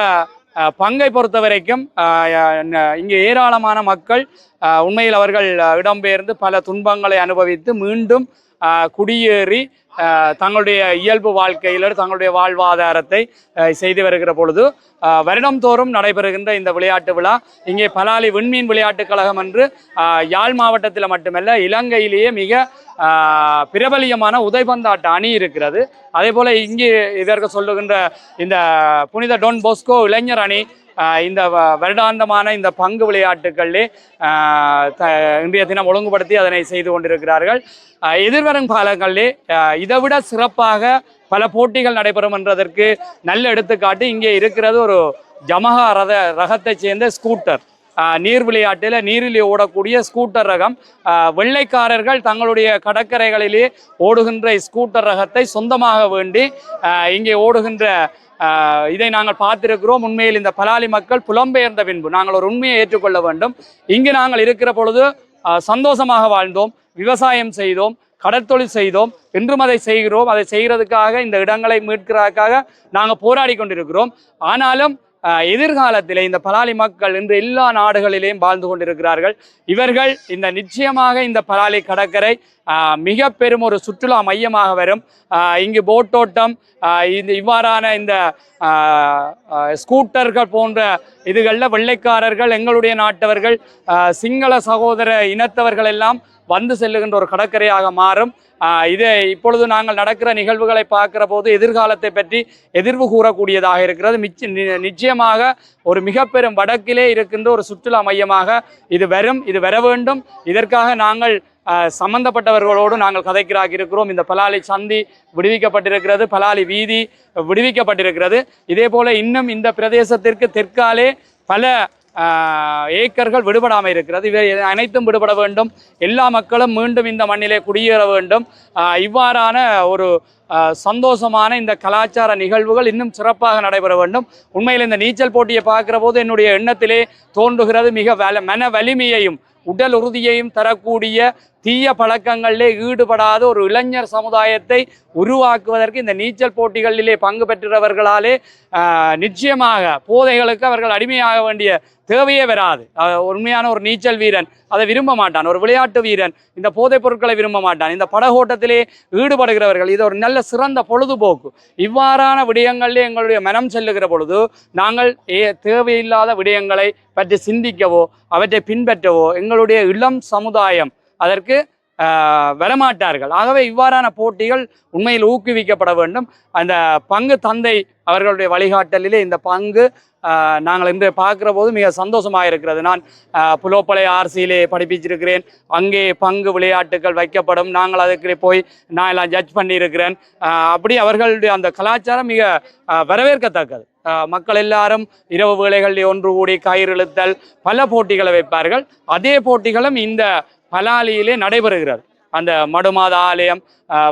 பங்கை பொறுத்த வரைக்கும் இங்கே ஏராளமான மக்கள் உண்மையில் அவர்கள் இடம்பெயர்ந்து பல துன்பங்களை அனுபவித்து மீண்டும் குடியேறி தங்களுடைய இயல்பு வாழ்க்கையில் தங்களுடைய வாழ்வாதாரத்தை செய்து வருகிற பொழுது வருடந்தோறும் நடைபெறுகின்ற இந்த விளையாட்டு விழா இங்கே பலாலி விண்மீன் விளையாட்டுக் கழகம் என்று யாழ் மாவட்டத்தில் மட்டுமல்ல இலங்கையிலேயே மிக பிரபலியமான உதைபந்தாட்ட அணி இருக்கிறது. அதே போல இங்கே இதற்கு சொல்லுகின்ற இந்த புனித டொன் போஸ்கோ இளைஞர் அணி இந்த வருடாந்தமான இந்த பங்கு விளையாட்டுகளிலே இன்றைய தினம் ஒழுங்குபடுத்தி அதனை செய்து கொண்டிருக்கிறார்கள். எதிர்வரும் காலங்களிலே இதைவிட சிறப்பாக பல போட்டிகள் நடைபெறும் என்றதற்கு நல்ல எடுத்துக்காட்டு இங்கே இருக்கிறது. ஒரு ஜமஹா ரகத்தை சேர்ந்த ஸ்கூட்டர் நீர் விளையாட்டில் நீரிலே ஓடக்கூடிய ஸ்கூட்டர் ரகம். வெள்ளைக்காரர்கள் தங்களுடைய கடற்கரைகளிலே ஓடுகின்ற ஸ்கூட்டர் ரகத்தை சொந்தமாக வேண்டி இங்கே ஓடுகின்ற இதை நாங்கள் பார்த்திருக்கிறோம். உண்மையில் இந்த பலாலி மக்கள் புலம்பெயர்ந்த பின்பு நாங்கள் ஒரு உண்மையை ஏற்றுக்கொள்ள வேண்டும். இங்கு நாங்கள் இருக்கிற பொழுது சந்தோஷமாக வாழ்ந்தோம், விவசாயம் செய்தோம், கடற்தொழில் செய்தோம், இன்றும் அதை செய்கிறோம். அதை செய்கிறதுக்காக இந்த இடங்களை மீட்கிறதுக்காக நாங்கள் போராடி கொண்டிருக்கிறோம். ஆனாலும் எதிர்காலத்திலே இந்த பலாலி மக்கள் இன்று எல்லா நாடுகளிலேயும் வாழ்ந்து கொண்டிருக்கிறார்கள். இவர்கள் இந்த நிச்சயமாக இந்த பலாலி கடற்கரை மிக பெரும் ஒரு சுற்றுலா மையமாக வரும். இங்கு போட்டோட்டம், இவ்வாறான இந்த ஸ்கூட்டர்கள் போன்ற இதுகளில் வெள்ளைக்காரர்கள், எங்களுடைய நாட்டவர்கள், சிங்கள சகோதர இனத்தவர்கள் எல்லாம் வந்து செல்லுகின்ற ஒரு கடற்கரையாக மாறும். இதை இப்பொழுது நாங்கள் நடக்கிற நிகழ்வுகளை பார்க்கிற போது எதிர்காலத்தை பற்றி எதிர்வு கூறக்கூடியதாக இருக்கிறது. நிச்சயமாக ஒரு மிக பெரும் வடக்கிலே இருக்கின்ற ஒரு சுற்றுலா மையமாக இது வரும். இது வர வேண்டும். இதற்காக நாங்கள் சம்பந்தப்பட்டவர்களோடு நாங்கள் கதைக்கிறாக இருக்கிறோம். இந்த பலாலி சந்தி விடுவிக்கப்பட்டிருக்கிறது, பலாலி வீதி விடுவிக்கப்பட்டிருக்கிறது. இதே போல இன்னும் இந்த பிரதேசத்திற்கு தெற்காலே பல ஏக்கர்கள் விடுபடாமல் இருக்கிறது. இவை அனைத்தும் விடுபட வேண்டும். எல்லா மக்களும் மீண்டும் இந்த மண்ணிலே குடியேற வேண்டும். இவ்வாறான ஒரு சந்தோஷமான இந்த கலாச்சார நிகழ்வுகள் இன்னும் சிறப்பாக நடைபெற வேண்டும். உண்மையில் இந்த நீச்சல் போட்டியை பார்க்கிற போது என்னுடைய எண்ணத்திலே தோன்றுகிறது, மிக மன வலிமையையும் உடல் உறுதியையும் தரக்கூடிய தீய பழக்கங்களிலே ஈடுபடாத ஒரு இளைஞர் சமுதாயத்தை உருவாக்குவதற்கு இந்த நீச்சல் போட்டிகளிலே பங்கு பெற்றவர்களாலே நிச்சயமாக போதைகளுக்கு அவர்கள் அடிமையாக வேண்டிய தேவையே வராது. உண்மையான ஒரு நீச்சல் வீரன் அதை விரும்ப மாட்டான். ஒரு விளையாட்டு வீரன் இந்த போதைப் பொருட்களை விரும்ப மாட்டான். இந்த படகோட்டத்திலே ஈடுபடுகிறவர்கள் இது ஒரு நல்ல சிறந்த பொழுதுபோக்கு. இவ்வாறான விடயங்களிலே எங்களுடைய மனம் செல்லுகிற பொழுது நாங்கள் தேவையில்லாத விடயங்களை பற்றி சிந்திக்கவோ அவற்றை பின்பற்றவோ எங்களுடைய இளம் சமுதாயம் அதற்கு வரமாட்டார்கள். ஆகவே இவ்வாறான போட்டிகள் உண்மையில் ஊக்குவிக்கப்பட வேண்டும். அந்த பங்கு தந்தை அவர்களுடைய வழிகாட்டலிலே இந்த பங்கு நாங்கள் இன்று பார்க்குற போது மிக சந்தோஷமாக இருக்கிறது. நான் புலோப்பளை ஆர்சியிலே படிப்பிச்சிருக்கிறேன். அங்கே பங்கு விளையாட்டுகள் வைக்கப்படும். நாங்கள் அதுக்கு போய் நான் எல்லாம் ஜட்ஜ் பண்ணியிருக்கிறேன். அப்படி அவர்களுடைய அந்த கலாச்சாரம் மிக வரவேற்கத்தக்கது. மக்கள் எல்லாரும் இரவு வேளைகளில் ஒன்று கூடி கயிறு இழுத்தல் பல போட்டிகளை வைப்பார்கள். அதே போட்டிகளும் இந்த பலாலியிலே நடைபெறுகிறது. அந்த மடுமாதா ஆலயம்,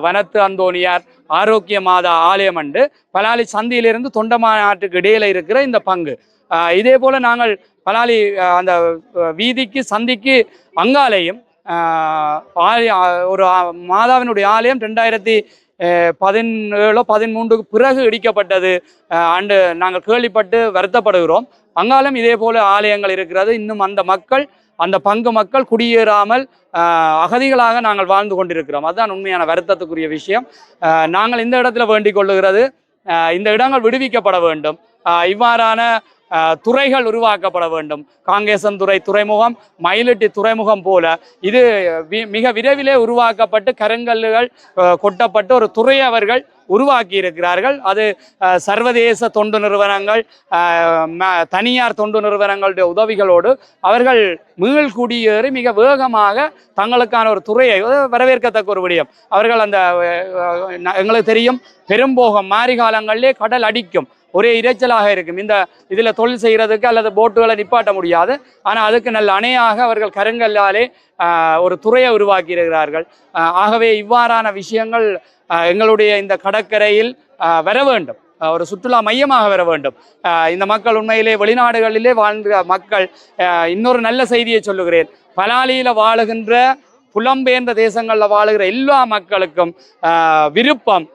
வனத்து அந்தோனியார் ஆரோக்கிய மாதா ஆலயம் அண்டு பலாலி சந்தியிலிருந்து தொண்டமாநாட்டுக்கு இடையில இருக்கிற இந்த பங்கு. இதே போல நாங்கள் பலாலி அந்த வீதிக்கு சந்திக்கு அங்காலயம் ஒரு மாதாவினுடைய ஆலயம் 1713 பிறகு இடிக்கப்பட்டது அண்டு நாங்கள் கேள்விப்பட்டு வருத்தப்படுகிறோம். அங்காலும் இதே போல ஆலயங்கள் இருக்கிறது. இன்னும் அந்த மக்கள், அந்த பங்கு மக்கள் குடியேறாமல் அகதிகளாக நாங்கள் வாழ்ந்து கொண்டிருக்கிறோம். அதுதான் உண்மையான வருத்தத்துக்குரிய விஷயம். நாங்கள் இந்த இடத்துல வேண்டிக் கொள்ளுகிறது, இந்த இடங்கள் விடுவிக்கப்பட வேண்டும். இவ்வாறான துறைகள் உருவாக்கப்பட வேண்டும். காங்கேசன்துறை துறைமுகம், மயிலிட்டி துறைமுகம் போல இது மிக விரைவிலே உருவாக்கப்பட்டு கருங்கல்லுகள் கொட்டப்பட்டு ஒரு துறை அவர்கள் உருவாக்கி இருக்கிறார்கள். அது சர்வதேச தொண்டு நிறுவனங்கள், தனியார் தொண்டு நிறுவனங்களுடைய உதவிகளோடு அவர்கள் மீள் குடியேறி மிக வேகமாக தங்களுக்கான ஒரு துறையை, வரவேற்கத்தக்க ஒரு விடயம். அவர்கள் அந்த எங்களுக்கு தெரியும், பெரும்போகம் மாரி காலங்களிலே கடல் அடிக்கும், ஒரே இரைச்சலாக இருக்கும். இந்த இதில் தொழில் செய்கிறதுக்கு அல்லது போட்டுகளை நிப்பாட்ட முடியாது. ஆனால் அதுக்கு நல்ல அணையாக அவர்கள் கருங்கல்லாலே ஒரு துறையை உருவாக்கி இருக்கிறார்கள். ஆகவே இவ்வாறான விஷயங்கள் எங்களுடைய இந்த கடற்கரையில் வர வேண்டும், ஒரு சுற்றுலா மையமாக வர வேண்டும். இந்த மக்கள் உண்மையிலே வெளிநாடுகளிலே வாழ்ந்த மக்கள். இன்னொரு நல்ல செய்தியை சொல்லுகிறேன், பலாலியில் வாழுகின்ற புலம்பெயர்ந்த தேசங்களில் வாழுகிற எல்லா மக்களுக்கும் விருப்பம்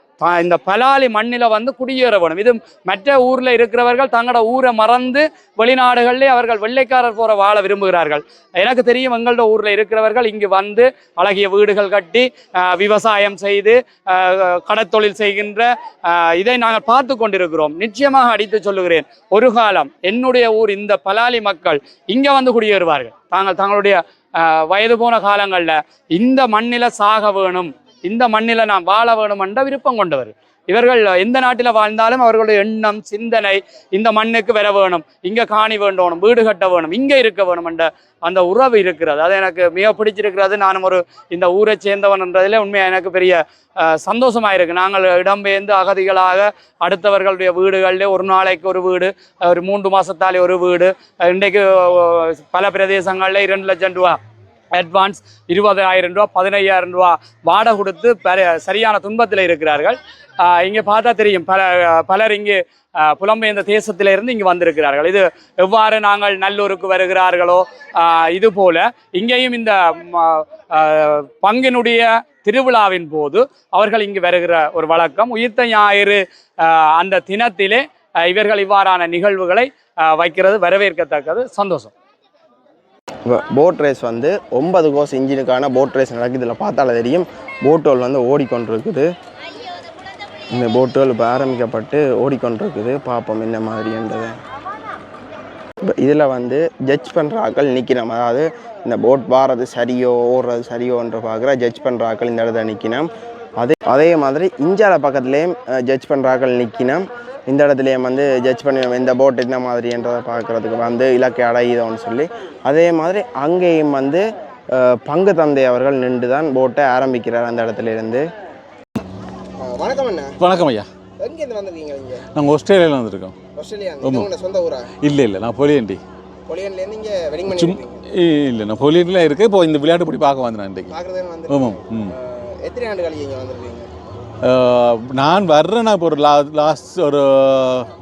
இந்த பலாலி மண்ணில வந்து குடியேற வேணும். இது மற்ற ஊர்ல இருக்கிறவர்கள் தங்களோட ஊரை மறந்து வெளிநாடுகளிலே அவர்கள் வெள்ளைக்காரர் போற வாழ விரும்புகிறார்கள். எனக்கு தெரியும், எங்களோட ஊர்ல இருக்கிறவர்கள் இங்கு வந்து அழகிய வீடுகள் கட்டி விவசாயம் செய்து கடற்தொழில் செய்கின்ற இதை நாங்கள் பார்த்து கொண்டிருக்கிறோம். நிச்சயமாக அடித்து சொல்லுகிறேன், ஒரு காலம் என்னுடைய ஊர் இந்த பலாலி மக்கள் இங்க வந்து குடியேறுவார்கள். தங்களுடைய வயது போன காலங்களில் இந்த மண்ணில சாக வேணும், இந்த மண்ணில் நாம் வாழ வேணும் என்ற விருப்பம் கொண்டவர். இவர்கள் எந்த நாட்டில் வாழ்ந்தாலும் அவர்களுடைய எண்ணம், சிந்தனை இந்த மண்ணுக்கு வர வேணும், இங்கே காணி வேண்டணும், வீடு கட்ட வேணும், இங்கே இருக்க வேணும் என்ற அந்த உறவு இருக்கிறது. அது எனக்கு மிக பிடிச்சிருக்கிறது. நானும் ஒரு இந்த ஊரை சேர்ந்தவன்ன்றதில் உண்மையாக எனக்கு பெரிய சந்தோஷமாக இருக்குது. நாங்கள் இடம்பெயர்ந்து அகதிகளாக அடுத்தவர்களுடைய வீடுகளில் ஒரு நாளைக்கு ஒரு வீடு, ஒரு 3 மாதத்தாலே ஒரு வீடு, இன்றைக்கு பல பிரதேசங்களில் 2 லட்சம் ரூபா அட்வான்ஸ், 20,000 ரூபா, 15,000 ரூபா வாடகை கொடுத்து சரியான துன்பத்தில் இருக்கிறார்கள். இங்கே பார்த்தா தெரியும், பலர் இங்கு புலம்பெயர்ந்த தேசத்திலிருந்து இங்கு வந்திருக்கிறார்கள். இது எவ்வாறு நாங்கள் நல்லூருக்கு வருகிறார்களோ இது போல இங்கேயும் இந்த பங்கினுடைய திருவிழாவின் போது அவர்கள் இங்கு வருகிற ஒரு வழக்கம். உயிர்த்த ஞாயிறு அந்த தினத்திலே இவர்கள் இவ்வாறான நிகழ்வுகளை வைக்கிறது வரவேற்கத்தக்கது, சந்தோஷம். போட் ரேஸ் வந்து 9 கோர்ஸ் இன்ஜினுக்கான போட் ரேஸ் நடக்குது. இதில் பார்த்தாலே தெரியும், போட்டுகள் வந்து ஓடிக்கொண்டிருக்குது. இந்த போட்டுகள் இப்போ ஆரம்பிக்கப்பட்டு ஓடிக்கொண்டிருக்குது. பார்ப்போம் என்ன மாதிரின்றதை. இதில் வந்து ஜட்ஜ் பண்ணுற ஆக்கள் நிற்கணும். அதாவது இந்த போட் வாரது சரியோ ஓடுறது சரியோன்ற பார்க்குற ஜட்ஜ் பண்ணுற ஆக்கள் இந்த இடத்துல நிற்கணும். அதே மாதிரி இஞ்சால பக்கத்துலேயும் ஜட்ஜ் பண்ணுற ஆக்கள் நிற்கணும். இந்த இடத்துலையும் வந்து ஜட்ஜ் பண்ணி இந்த போட் என்ன மாதிரின்றதை பார்க்குறதுக்கு வந்து இலக்கை அடையுதோன்னு சொல்லி, அதே மாதிரி அங்கேயும் வந்து பங்கு தந்தை அவர்கள் நின்று தான் போட்டை ஆரம்பிக்கிறார் அந்த இடத்துல இருந்து. வணக்கம் அண்ணா. வணக்கம் ஐயா. எங்கேருந்து வந்திருக்கீங்க? இங்கே நாங்கள் ஆஸ்திரேலியாவில் வந்திருக்கோம். ஆஸ்திரேலியா சொந்த ஊரா? இல்லை, நான் பொலியண்டி. பொலியன்லேருந்து இங்கே வெட்டிங் பண்ணி? இல்லை, நான் பொலியண்டில் இருக்கேன். இப்போ இந்த விளையாட்டு போய் பார்க்க வந்தேன் இன்றைக்கு. பார்க்குறதுன்னு வந்து? ஆமாம். எத்தனை ஆண்டு கழிச்சு இங்கே வந்திருக்கீங்க? நான் வர்றேன்னா இப்போ ஒரு லாஸ்ட் ஒரு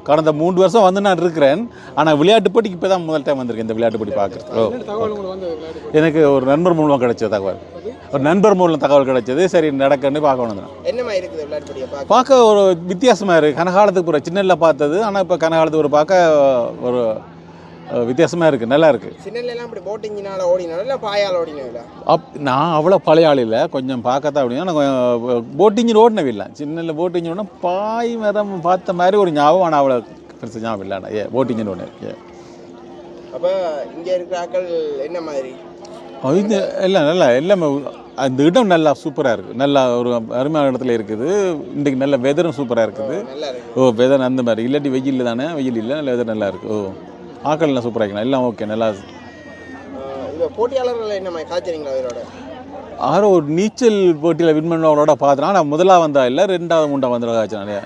கடந்த 3 வருஷம் வந்து நான் இருக்கிறேன். ஆனால் விளையாட்டு போட்டிக்கு இப்போ தான் முதல் டைம் வந்திருக்கேன் இந்த விளையாட்டு போட்டி பார்க்குறது. எனக்கு ஒரு நண்பர் மூலமாக கிடைச்ச தகவல், ஒரு நண்பர் மூலம் தகவல் கிடைச்சது. சரி நடக்கன்னு பார்க்க வந்தேன். என்னமா இருக்குது விளையாட்டு போட்டியை பார்க்க? ஒரு வித்தியாசமாக இருக்குது. கனகாலத்துக்கு ஒரு சின்னல பார்த்தது, ஆனால் இப்போ கனகாலத்துக்கு ஒரு பார்க்க ஒரு வித்தியாசமாக இருக்குது, நல்லா இருக்குது. சின்னலாம் இப்படி போட் இன்ஜினால் ஓடினாலும் இல்லை பாயால் ஓடினீங்களா? நான் அவ்வளோ பழைய ஆள் இல்லை, கொஞ்சம் பார்க்கத்தான் அப்படின்னா நான் போட் இன்ஜின் ஓடினவே இல்லை. சின்னல போட் இன்ஜின் ஓடினா பாய் மரம் பார்த்த மாதிரி ஒரு ஞாபகம், ஆனால் அவ்வளோ பெருசு ஞாபகம் இல்லை. போட் இன்ஜின் ஓடினேன். அப்போ இங்கே இருக்கிற ஆக்கள் என்ன மாதிரி? இது எல்லாம் நல்லா எல்லாமே அந்த இடம் நல்லா சூப்பராக இருக்குது, நல்லா ஒரு அருமையான இடத்துல இருக்குது. இன்றைக்கு நல்ல வெதரும் சூப்பராக இருக்குது. வெதர் அந்த மாதிரி இல்லாட்டி வெயில் தானே, வெயில் இல்லை, நல்ல வெதர் நல்லா இருக்குது. ஆக்கள் எல்லாம் சூப்பராக இருக்கணும், எல்லாம் ஓகே நல்லா. போட்டியாளர்கள் என்ன காய்ச்சறீங்களா அவரோட? ஒரு நீச்சல் போட்டியில் வின் பண்ணவங்களோட பார்த்தோன்னா, நான் முதலாக வந்தா இல்லை, 2வது 3வது வந்துட காய்ச்சினாலே.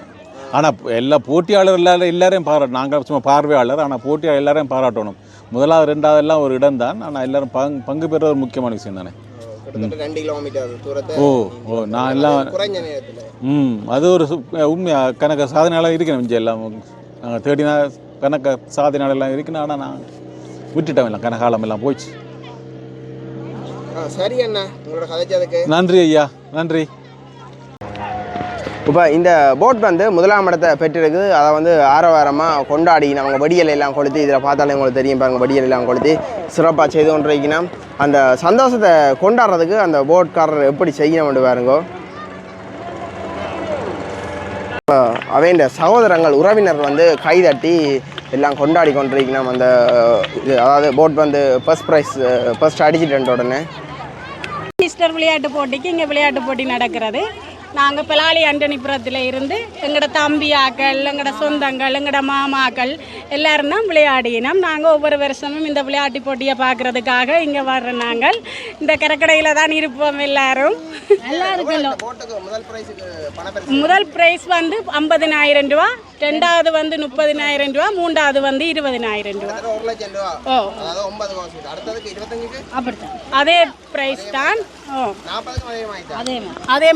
ஆனால் எல்லா போட்டியாளர் எல்லாரையும் பாராட்டணும். நாங்கள் சும்மா பார்வையாளர், ஆனால் போட்டியாளர் எல்லாரையும் பாராட்டணும். 1வது 2வது எல்லாம் ஒரு இடம் தான், ஆனால் எல்லாரும் பங்கு பெற ஒரு முக்கியமான விஷயம் தானே. 2 கிலோமீட்டர் தூரத்தை நான் எல்லாம் குறைஞ்ச நேரத்தில் அது ஒரு உண்மையாக கணக்கு சாதனையாளர் இருக்கணும். இங்கே எல்லாம் நாங்கள் தேடினா கணக்க சாதனையாளெல்லாம் இருக்குன்னு, ஆனால் நான் விட்டுட்டேன் எல்லாம், கனகாலம் எல்லாம் போயிடுச்சு. சரி அண்ணா, உங்களோட கதைச்சதுக்கு நன்றி ஐயா, நன்றி. இப்போ இந்த போட் வந்து முதலாம் இடத்தை பெற்றிருக்குது. அதை வந்து ஆரவாரமாக கொண்டாடி அவங்க வெடியல் எல்லாம் கொளுத்தி, இதில் பார்த்தாலே உங்களுக்கு தெரியும் பாருங்க, வெடியல் எல்லாம் கொளுத்தி சிறப்பாக செய்து கொண்டிருக்கீங்கன்னா அந்த சந்தோஷத்தை கொண்டாடுறதுக்கு அந்த போட்காரர் எப்படி செய்யணும்னு பாருங்கோ. அவைண்ட சகோதரங்கள் உறவினர் வந்து கைதட்டி எல்லாம் கொண்டாடி கொண்டிருக்கணும் அந்த இது. அதாவது போட் வந்து ஃபர்ஸ்ட் அடிச்சிட்டு உடனே ஈஸ்டர் விளையாட்டு போட்டிக்கு இங்கே விளையாட்டு போட்டி நடக்கிறது. நாங்கள் பலாலி அண்டனிபுரத்தில் இருந்து எங்களோட தம்பியாக்கள், எங்களோட சொந்தங்கள், எங்களோட மாமாக்கள் எல்லாரும் தான் விளையாடினோம். நாங்கள் ஒவ்வொரு வருஷமும் இந்த விளையாட்டு போட்டியை பார்க்குறதுக்காக இங்கே வர்ற நாங்கள் இந்த கடற்கரையில் தான் இருப்போம் எல்லாரும். முதல் ப்ரைஸ் வந்து 50,000 ரூபா, ரெண்டாவது வந்து 30,000 ரூபா, மூன்றாவது வந்து 20,000 ரூபா. ஓ அப்படித்தான், அதே ப்ரைஸ் தான். ஓ அதே